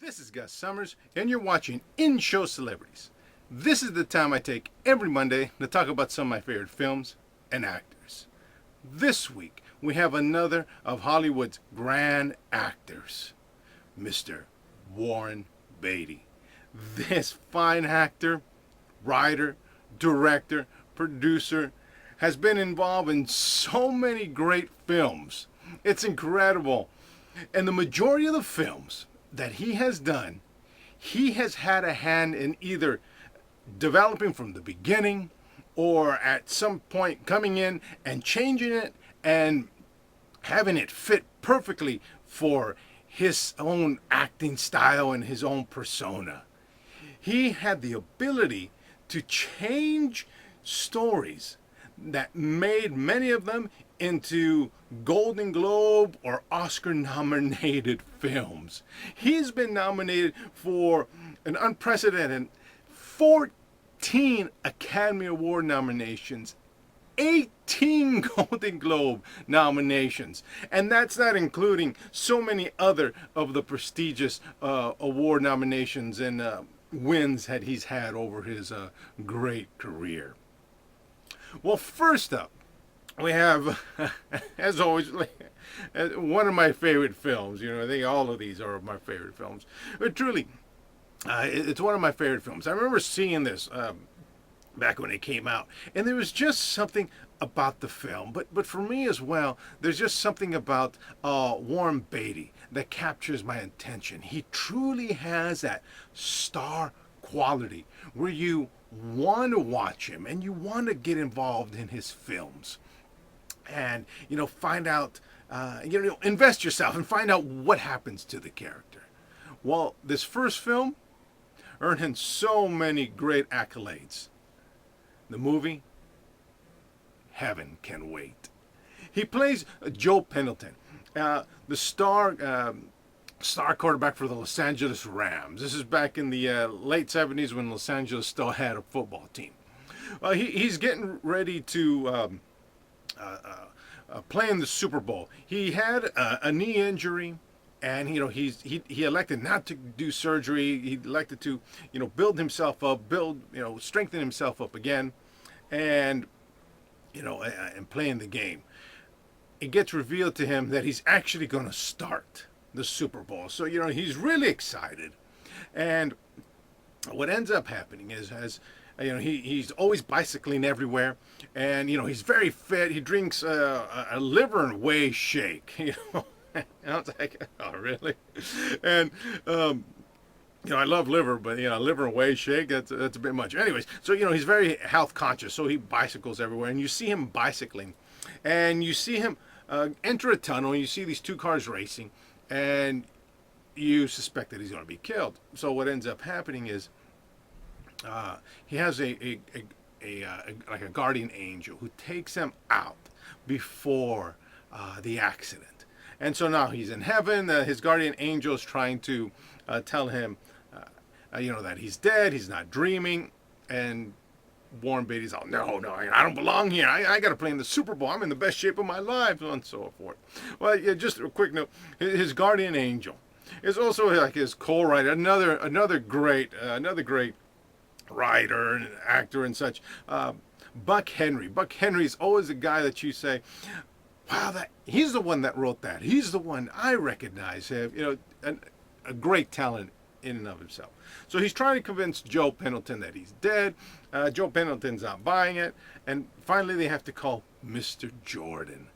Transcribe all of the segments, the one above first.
This is Gus Summers, and you're watching In-Show Celebrities. This is the time I take every Monday to talk about some of my favorite films and actors. This week, we have another of Hollywood's grand actors, Mr. Warren Beatty. This fine actor, writer, director, producer, has been involved in so many great films. It's incredible. And the majority of the films that he has done, he has had a hand in either developing from the beginning or at some point coming in and changing it and having it fit perfectly for his own acting style and his own persona. He had the ability to change stories that made many of them into Golden Globe or Oscar nominated films. He's been nominated for an unprecedented 14 Academy Award nominations, 18 Golden Globe nominations, and that's not including so many other of the prestigious award nominations and wins that he's had over his great career. Well, first up, we have, as always, one of my favorite films. I think all of these are my favorite films. But truly, it's one of my favorite films. I remember seeing this back when it came out, and there was just something about the film. But for me as well, there's just something about Warren Beatty that captures my attention. He truly has that star quality where you want to watch him and you want to get involved in his films and find out invest yourself and find out what happens to the character. Well, this first film earned him so many great accolades. The movie Heaven Can Wait. He plays Joe Pendleton, the star quarterback for the Los Angeles Rams. This is back in the late 70s when Los Angeles still had a football team. He's getting ready to play in the Super Bowl. He had a knee injury, and he elected not to do surgery. He elected to build himself up, strengthen himself up again, and and play in the game. It gets revealed to him that he's actually going to start the Super Bowl. So he's really excited, and what ends up happening is, as he's always bicycling everywhere, and he's very fit. He drinks a liver and whey shake. And I was like, oh really? And I love liver, but liver and whey shake, that's a bit much. Anyways, so he's very health conscious, so he bicycles everywhere, and you see him bicycling, and you see him enter a tunnel, and you see these two cars racing, and you suspect that he's going to be killed. So what ends up happening is he has like a guardian angel who takes him out before the accident. And so now he's in heaven. His guardian angel is trying to tell him, that he's dead, he's not dreaming. And Warren Beatty's all, no, I don't belong here. I got to play in the Super Bowl. I'm in the best shape of my life, and so forth. Well, just a quick note: his guardian angel is also like his co-writer, another great writer and actor and such. Buck Henry. Buck Henry is always the guy that you say, wow, he's the one that wrote that. He's the one I recognize. A great talent in and of himself. So he's trying to convince Joe Pendleton that he's dead. Joe Pendleton's not buying it, and finally they have to call Mr. Jordan,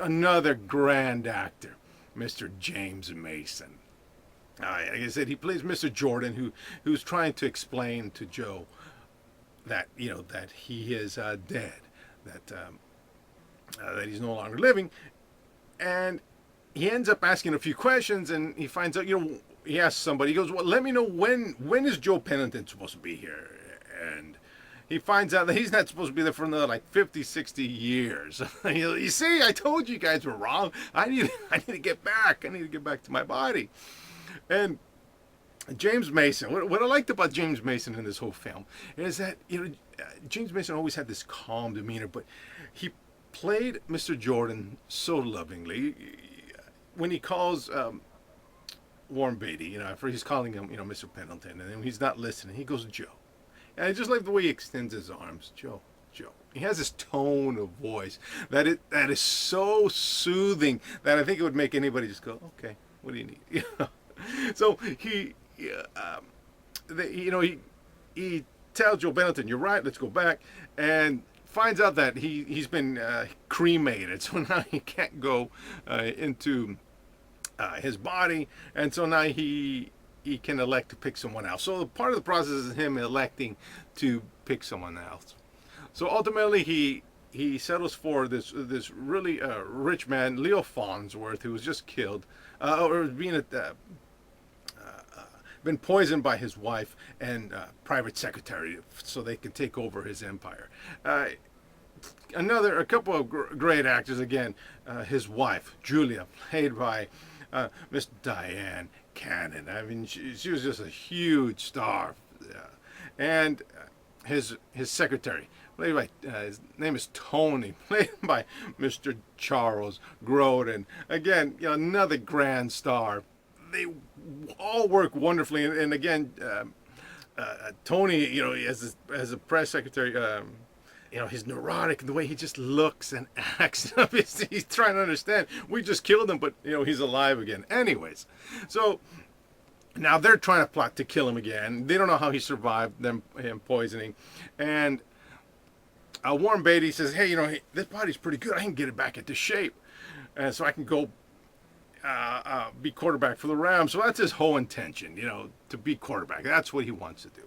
another grand actor, Mr. James Mason. Like I said, he plays Mr. Jordan, who's trying to explain to Joe that that he is dead, that he's no longer living, and he ends up asking a few questions, and he finds out, he asks somebody, he goes, well, let me know when is Joe Pendleton supposed to be here? And he finds out that he's not supposed to be there for another like 50, 60 years. You see, I told you guys were wrong. I need to get back. I need to get back to my body. And James Mason, what I liked about James Mason in this whole film is that James Mason always had this calm demeanor, but he played Mr. Jordan so lovingly. When he calls Warren Beatty. You know, at first he's calling him, you know, Mr. Pendleton, and then he's not listening. He goes, Joe. And I just like the way he extends his arms. Joe, Joe. He has this tone of voice that is so soothing that I think it would make anybody just go, okay, what do you need? You know? So he tells Joe Pendleton, you're right, let's go back, and finds out that he's been cremated, so now he can't go into his body, and so now he can elect to pick someone else. So part of the process is him electing to pick someone else. So ultimately he settles for this really rich man, Leo Farnsworth, who was just killed or being been poisoned by his wife and private secretary, so they can take over his empire. A couple of great actors again. His wife, Julia, played by Miss Diane Cannon. I mean, she was just a huge star. And his secretary, played by his name is Tony, played by Mr. Charles Grodin. Again, you know, another grand star. They all work wonderfully, and again, Tony, you know, as a press secretary. You know, he's neurotic, the way he just looks and acts. He's trying to understand. We just killed him, but, you know, he's alive again. Anyways, so now they're trying to plot to kill him again. They don't know how he survived him poisoning. And Warren Beatty says, hey, you know, this body's pretty good. I can get it back into shape. And so I can go be quarterback for the Rams. So that's his whole intention, you know, to be quarterback. That's what he wants to do.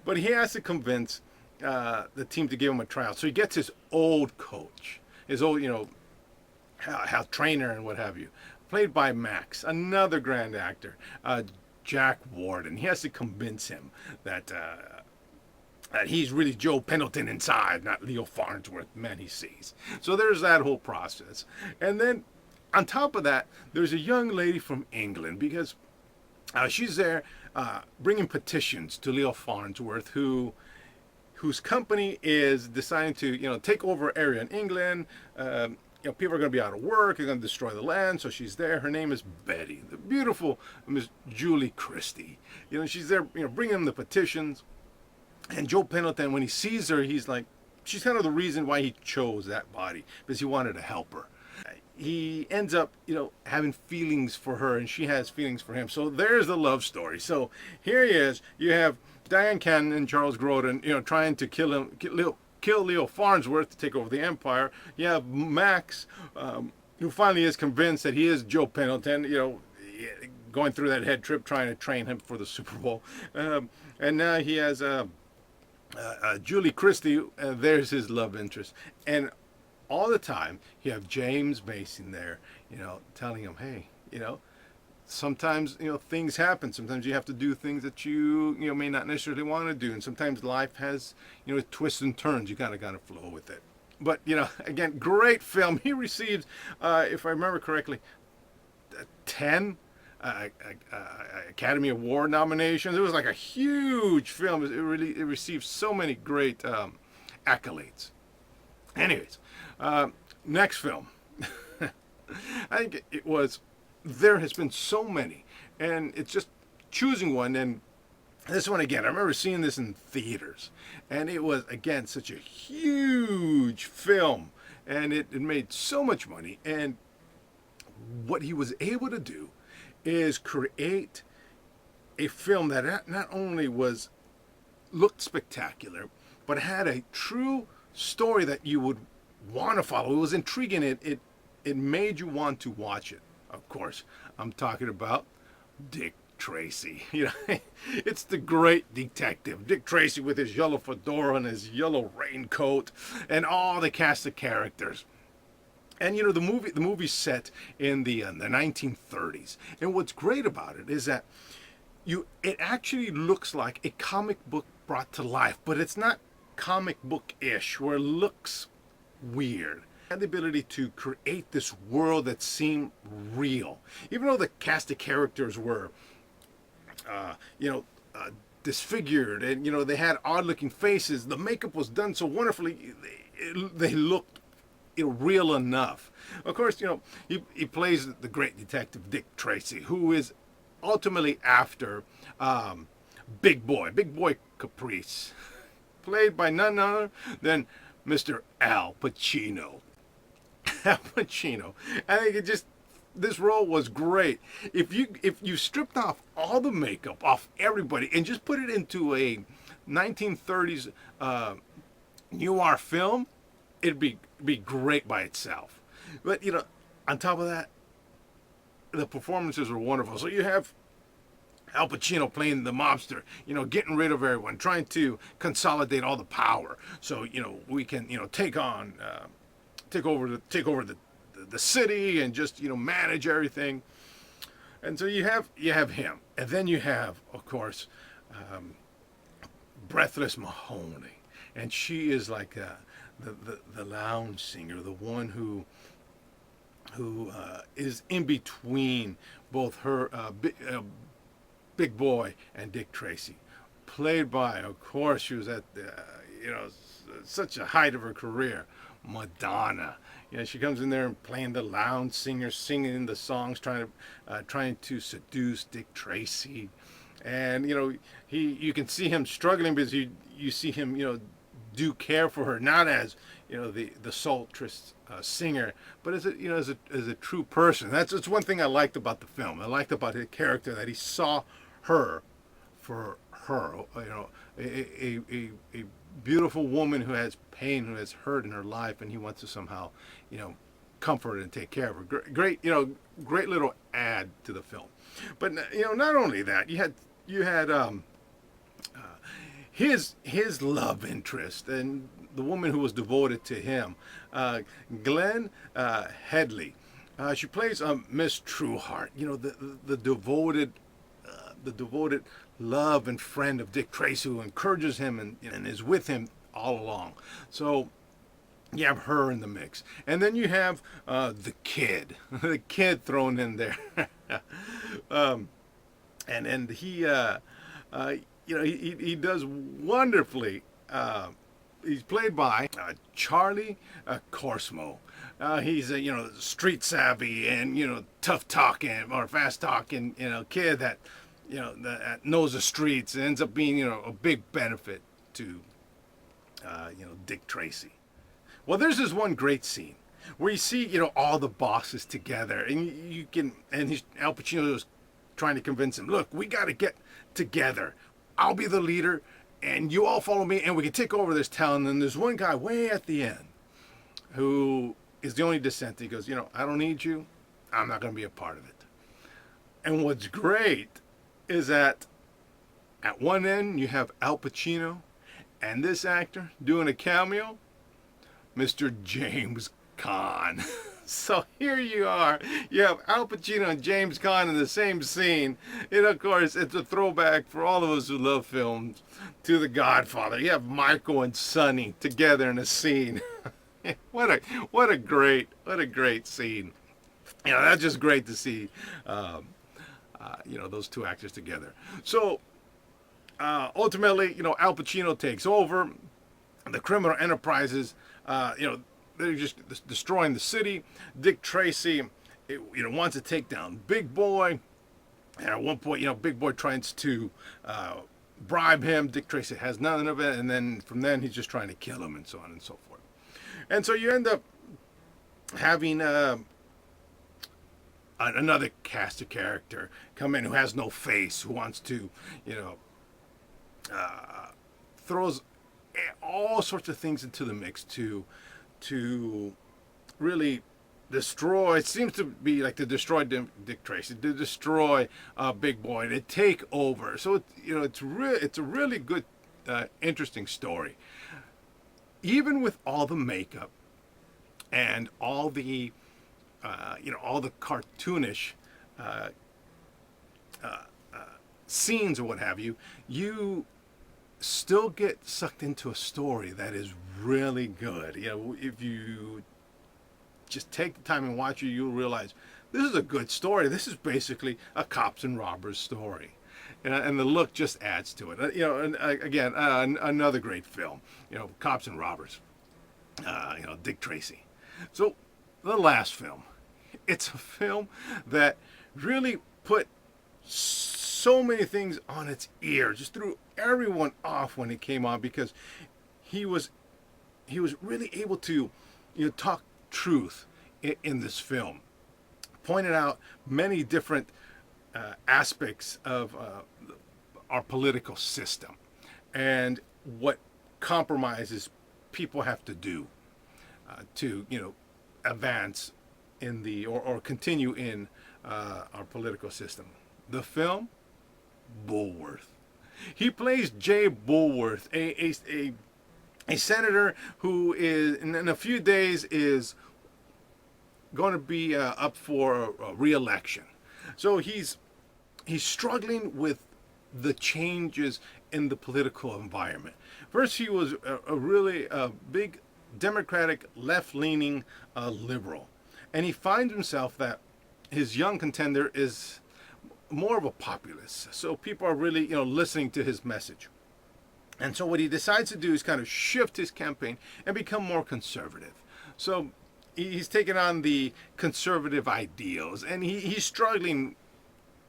But he has to convince the team to give him a tryout. So he gets his old coach, his old, you know, health trainer and what have you, played by Max, another grand actor, Jack Warden. He has to convince him that that he's really Joe Pendleton inside, not Leo Farnsworth, the man he sees. So there's that whole process. And then on top of that, there's a young lady from England, because she's there bringing petitions to Leo Farnsworth, whose company is deciding to, you know, take over area in England. You know, people are going to be out of work. They're going to destroy the land. So she's there. Her name is Betty, the beautiful Miss Julie Christie. You know, she's there, you know, bringing them the petitions. And Joe Pendleton, when he sees her, he's like, she's kind of the reason why he chose that body, because he wanted to help her. He ends up, you know, having feelings for her, and she has feelings for him. So there's the love story. So here he is. You have Diane Cannon and Charles Grodin, you know, trying to kill Leo Farnsworth to take over the empire. You have Max, who finally is convinced that he is Joe Pendleton, you know, going through that head trip, trying to train him for the Super Bowl. And now he has Julie Christie. There's his love interest. And all the time, you have James Mason there, you know, telling him, hey, you know, sometimes, you know, things happen. Sometimes you have to do things that you know, may not necessarily want to do. And sometimes life has, you know, twists and turns. You kind of flow with it. But, you know, again, great film. He received, if I remember correctly, 10 Academy Award nominations. It was like a huge film. It received so many great accolades. Anyways, next film. I think it was, there has been so many, and it's just choosing one. And this one, again, I remember seeing this in theaters, and it was, again, such a huge film, and it made so much money. And what he was able to do is create a film that not only looked spectacular, but had a true story that you would want to follow. It was intriguing. It made you want to watch it. Of course, I'm talking about Dick Tracy. You know, it's the great detective, Dick Tracy, with his yellow fedora and his yellow raincoat, and all the cast of characters. And you know, the movie's set in the 1930s. And what's great about it is that it actually looks like a comic book brought to life, but it's not comic book-ish, where it looks weird. Had the ability to create this world that seemed real, even though the cast of characters were, disfigured, and you know, they had odd-looking faces. The makeup was done so wonderfully; they looked, you know, real enough. Of course, you know, he plays the great detective Dick Tracy, who is ultimately after Big Boy Caprice, played by none other than Mr. Al Pacino. Al Pacino. I think this role was great. If you stripped off all the makeup off everybody and just put it into a 1930s noir film, it'd be great by itself. But on top of that, the performances were wonderful. So you have Al Pacino playing the mobster, getting rid of everyone, trying to consolidate all the power, so we can take over the city and just manage everything. And so you have him, and then you have, of course, Breathless Mahoney, and she is like the lounge singer, the one who is in between both her Big Boy and Dick Tracy, played by, of course, she was at such a height of her career, Madonna. She comes in there and playing the lounge singer, singing the songs, trying to seduce Dick Tracy, and you can see him struggling because you see him do care for her, not as the sultrous singer, but as a true person. That's one thing I liked about the film. I liked about his character, that he saw her for her, a beautiful woman who has pain, who has hurt in her life, and he wants to somehow comfort and take care of her. Great little add to the film. But not only that, you had his love interest and the woman who was devoted to him, Glenn Headley. She plays Miss Trueheart, the devoted love and friend of Dick Tracy, who encourages him and is with him all along. So you have her in the mix, and then you have the kid, the kid thrown in there, and he he does wonderfully. He's played by Charlie Corsmo. He's a street savvy and tough talking or fast talking kid that that knows the streets, and ends up being a big benefit to Dick Tracy. Well, there's this one great scene where you see all the bosses together, and Al Pacino is trying to convince him, look, we got to get together. I'll be the leader, and you all follow me, and we can take over this town. And there's one guy way at the end who is the only dissent. He goes, I don't need you. I'm not going to be a part of it. And what's great is that at one end you have Al Pacino, and this actor doing a cameo, Mr. James Caan. So here you are. You have Al Pacino and James Caan in the same scene. And of course, it's a throwback for all of us who love films to The Godfather. You have Michael and Sonny together in a scene. what a great scene. That's just great to see. Those two actors together. So ultimately, Al Pacino takes over. The criminal enterprises, they're just destroying the city. Dick Tracy, wants to take down Big Boy. And at one point, Big Boy tries to bribe him. Dick Tracy has none of it. And then from then, he's just trying to kill him and so on and so forth. And so you end up having another cast of character come in who has no face, who wants to, throws all sorts of things into the mix to really destroy. It seems to be like to destroy Dick Tracy, to destroy Big Boy, to take over. So it's a really good, interesting story. Even with all the makeup and all the all the cartoonish scenes or what have you, you still get sucked into a story that is really good. If you just take the time and watch it, you'll realize this is a good story. This is basically a cops and robbers story, and the look just adds to it. And again, another great film. Cops and robbers. Dick Tracy. So the last film, it's a film that really put so many things on its ear, just threw everyone off when it came on, because he was he was really able to, talk truth in this film. Pointed out many different aspects of our political system and what compromises people have to do to advance in the or continue in our political system. The film, Bulworth. He plays Jay Bulworth, a senator who is in a few days is going to be up for re-election. So he's struggling with the changes in the political environment. First, he was a really big Democratic left-leaning liberal, and he finds himself that his young contender is more of a populist. So people are really listening to his message. And so what he decides to do is kind of shift his campaign and become more conservative. So he's taken on the conservative ideals, and he's struggling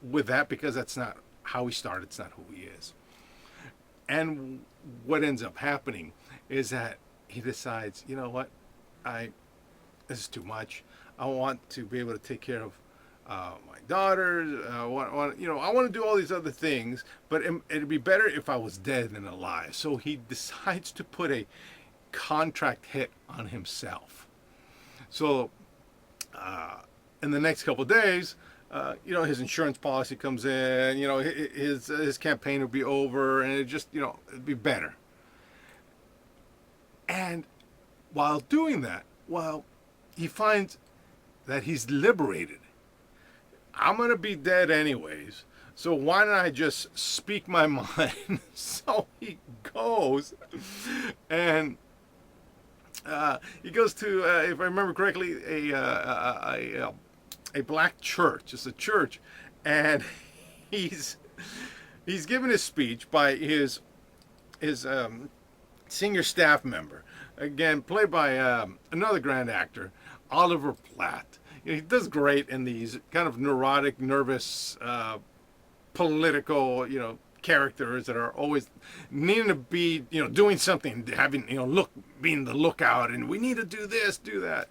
with that because that's not how he started, it's not who he is. And what ends up happening is that he decides, you know what, this is too much. I want to be able to take care of my daughters. I want to do all these other things, but it'd be better if I was dead than alive. So he decides to put a contract hit on himself. So in the next couple of days, his insurance policy comes in. His campaign will be over, and it'd be better. And while doing that, he finds that he's liberated. I'm going to be dead anyways, so why don't I just speak my mind? So he goes, and he goes to, if I remember correctly, a black church. It's a church, and he's given his speech by his senior staff member, again played by another grand actor, Oliver Platt. He does great in these kind of neurotic, nervous, political, characters that are always needing to be, doing something, having, being the lookout, and we need to do this, do that.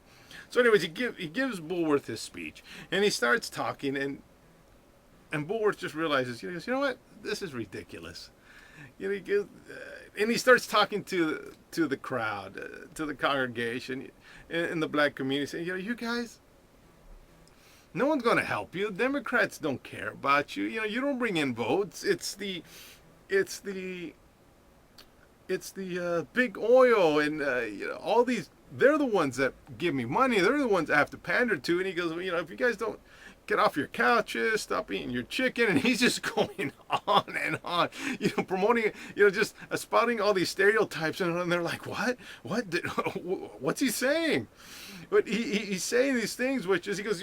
So, anyways, he gives Bulworth his speech, and he starts talking, and Bulworth just realizes, he goes, you know what, this is ridiculous. And he starts talking to the crowd, to the congregation in the black community, saying, you guys, no one's going to help you. Democrats don't care about you. You don't bring in votes. It's the big oil and all these. They're the ones that give me money. They're the ones I have to pander to. And he goes, well, if you guys don't get off your couches, stop eating your chicken, and he's just going on and on, promoting, just spouting all these stereotypes, and they're like, what's he saying? But he's saying these things, which is, he goes,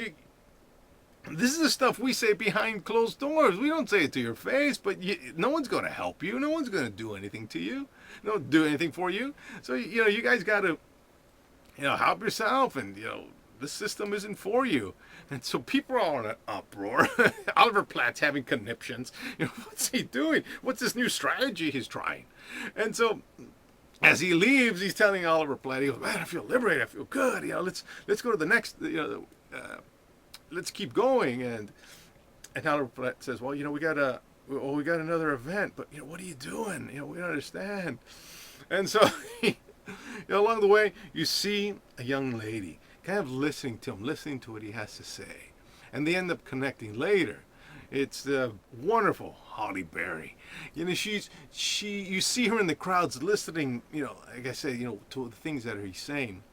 this is the stuff we say behind closed doors. We don't say it to your face, but no one's going to help you. No one's going to do anything to you. No, do anything for you. So, you guys got to, help yourself, and, the system isn't for you. And so people are all in an uproar. Oliver Platt's having conniptions. What's he doing? What's this new strategy he's trying? And so as he leaves, he's telling Oliver Platt, he goes, man, I feel liberated. I feel good. Let's go to the next, let's keep going. And Oliver Platt says, well, we got another event, but what are you doing? We don't understand. And so along the way, you see a young lady kind of listening to him, listening to what he has to say, and they end up connecting later. It's the wonderful Holly Berry. You see her in the crowds listening, like I said, to the things that he's saying.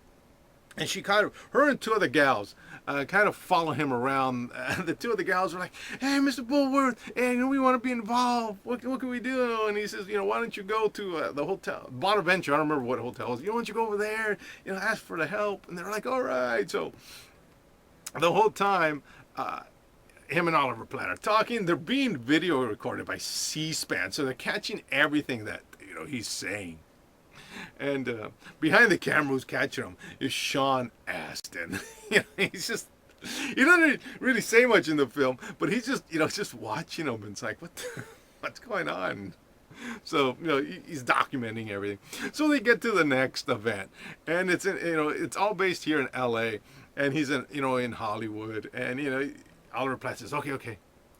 And her and two other gals kind of follow him around. The two other gals are like, hey, Mr. Bulworth, hey, we want to be involved. What can we do? And he says, why don't you go to the hotel, Bonaventure, I don't remember what hotel it was. Why don't you go over there, ask for the help? And they're like, all right. So the whole time, him and Oliver Platt are talking. They're being video recorded by C-SPAN, so they're catching everything that he's saying. And behind the camera, who's catching him is Sean Astin. He's just He doesn't really say much in the film, but he's just, just watching them, and it's like, what's going on? So, he's documenting everything. So they get to the next event, and it's all based here in L.A., and he's in Hollywood, and Oliver Platt says, okay,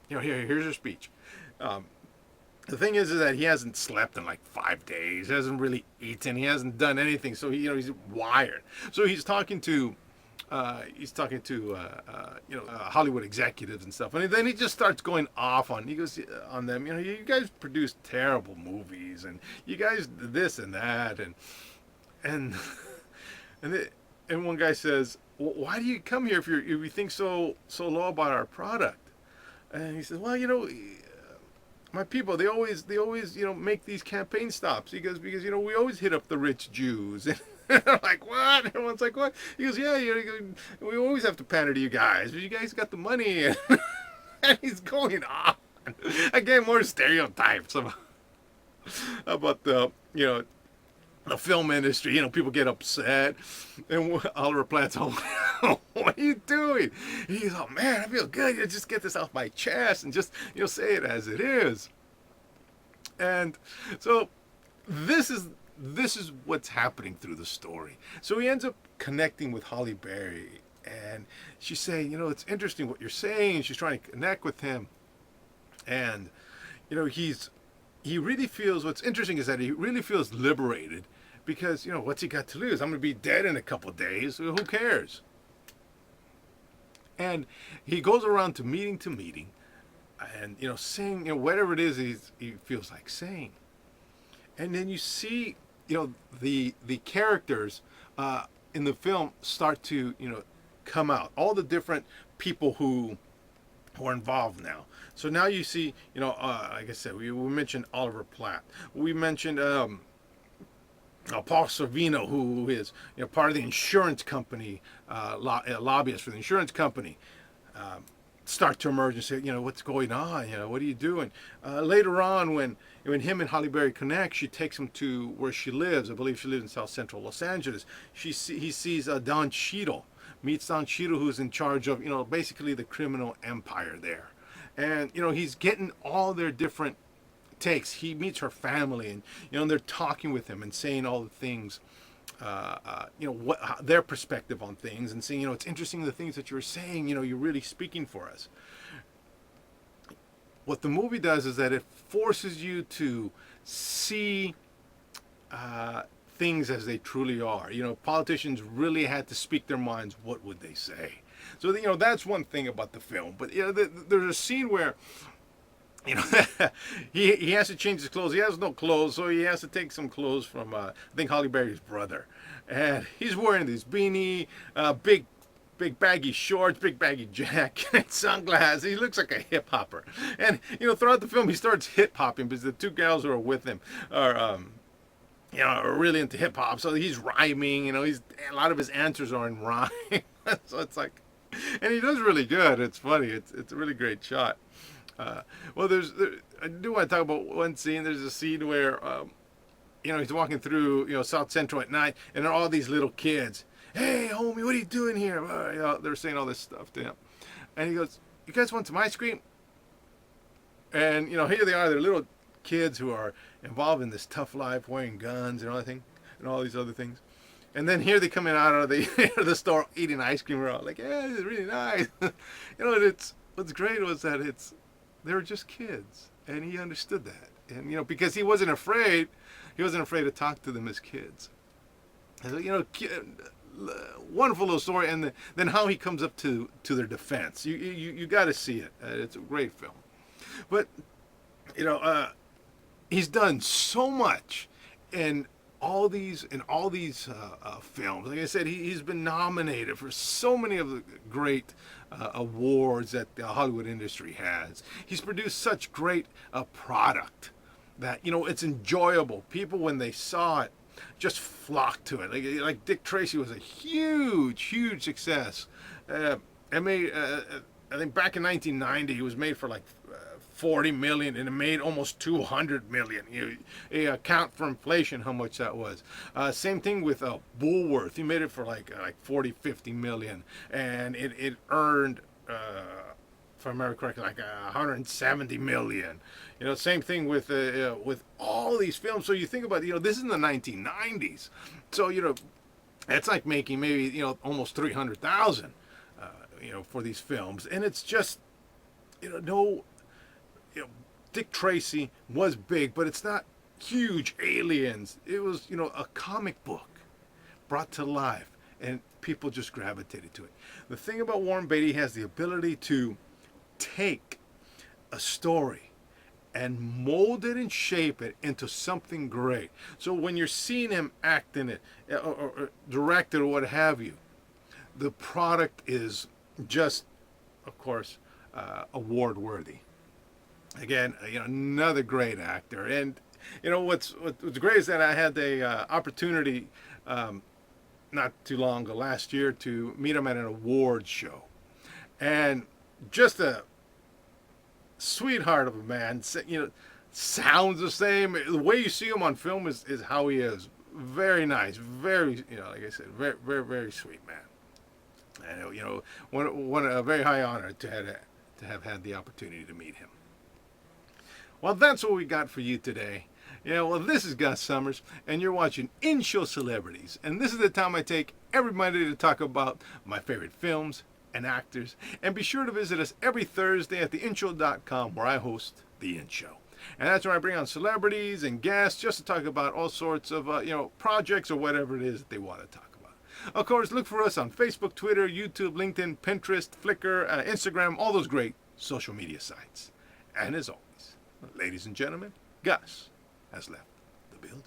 here's your speech. The thing is that he hasn't slept in like 5 days. He hasn't really eaten. He hasn't done anything. So he's wired. So he's talking to Hollywood executives and stuff, and then he just starts going off on. He goes on them. You guys produce terrible movies, and you guys this and that, and and one guy says, well, why do you come here if you think so low about our product? And he says, well, my people, they always make these campaign stops. He goes, because we always hit up the rich Jews. And they're like, what? Everyone's like, what? He goes, yeah, we always have to pander to you guys, but you guys got the money. And he's going on again, more stereotypes about the the film industry. People get upset, and Oliver Platt's all, what are you doing? He's all, man, I feel good. You just get this off my chest and just say it as it is. And so this is what's happening through the story. So he ends up connecting with Halle Berry, and she's saying, it's interesting what you're saying. She's trying to connect with him, and he really feels, what's interesting is that he really feels liberated, because what's he got to lose? I'm going to be dead in a couple of days. So who cares? And he goes around to meeting, and saying whatever it is he feels like saying. And then you see the characters in the film start to come out, all the different people who are involved now. So now you see, like I said, we mentioned Oliver Platt. We mentioned Paul Sorvino, who is part of the insurance company, lobbyist for the insurance company. Start to emerge and say, what's going on? What are you doing? Later on, when him and Halle Berry connect, she takes him to where she lives. I believe she lives in South Central Los Angeles. He sees Don Cheadle, meets Don Cheadle, who's in charge of basically the criminal empire there, and he's getting all their different takes. He meets her family, and and they're talking with him and saying all the things. Their perspective on things, and saying, it's interesting the things that you're saying, you're really speaking for us. What the movie does is that it forces you to see things as they truly are. Politicians really had to speak their minds. What would they say? So, that's one thing about the film. But, there's a scene where he has to change his clothes. He has no clothes, so he has to take some clothes from, I think, Halle Berry's brother. And he's wearing this beanie, big baggy shorts, big baggy jacket, sunglasses. He looks like a hip hopper. And, throughout the film, he starts hip hopping because the two gals who are with him are really into hip hop. So he's rhyming, a lot of his answers are in rhyme. So it's like, and he does really good. It's funny. It's a really great shot. Well, I do want to talk about one scene. There's a scene where, he's walking through, South Central at night, and there are all these little kids. Hey, homie, what are you doing here? They're saying all this stuff to him. And he goes, you guys want some ice cream? And, here they are. They're little kids who are involved in this tough life, wearing guns and everything, and all these other things. And then here they come in out of the store eating ice cream. We're all like, yeah, it's really nice. What's great was that they were just kids, and he understood that, and because he wasn't afraid to talk to them as kids. And so, wonderful little story, and then how he comes up to their defense. You got to see it. It's a great film, but he's done so much in all these films. Like I said, he's been nominated for so many of the great awards that the Hollywood industry has. He's produced such great product that it's enjoyable. People, when they saw it, just flocked to it. Like Dick Tracy was a huge success. It made I think back in 1990 it was made for like 40 million and it made almost 200 million. You account for inflation how much that was. Same thing with Bullworth. He made it for like 40, 50 million, and it earned, if I remember correctly, like 170 million. Same thing with all these films. So you think about, this is in the 1990s. So it's like making maybe almost 300,000, for these films, and it's just no. Dick Tracy was big, but it's not huge aliens. It was, a comic book brought to life, and people just gravitated to it. The thing about Warren Beatty, has the ability to take a story and mold it and shape it into something great. So when you're seeing him act in it, or direct it, or what have you, the product is just, of course, award worthy. Again, another great actor. And what's great is that I had the opportunity not too long ago, last year, to meet him at an awards show, and just a sweetheart of a man. Sounds the same. The way you see him on film is how he is. Very nice, very, like I said, very, very, very sweet man. And one a very high honor to have had the opportunity to meet him. Well, that's what we got for you today. This is Gus Summers, and you're watching In-Show Celebrities. And this is the time I take every Monday to talk about my favorite films and actors. And be sure to visit us every Thursday at theinshow.com, where I host The In-Show. And that's where I bring on celebrities and guests just to talk about all sorts of, projects or whatever it is that they want to talk about. Of course, look for us on Facebook, Twitter, YouTube, LinkedIn, Pinterest, Flickr, Instagram, all those great social media sites. And as always, ladies and gentlemen, Gus has left the building.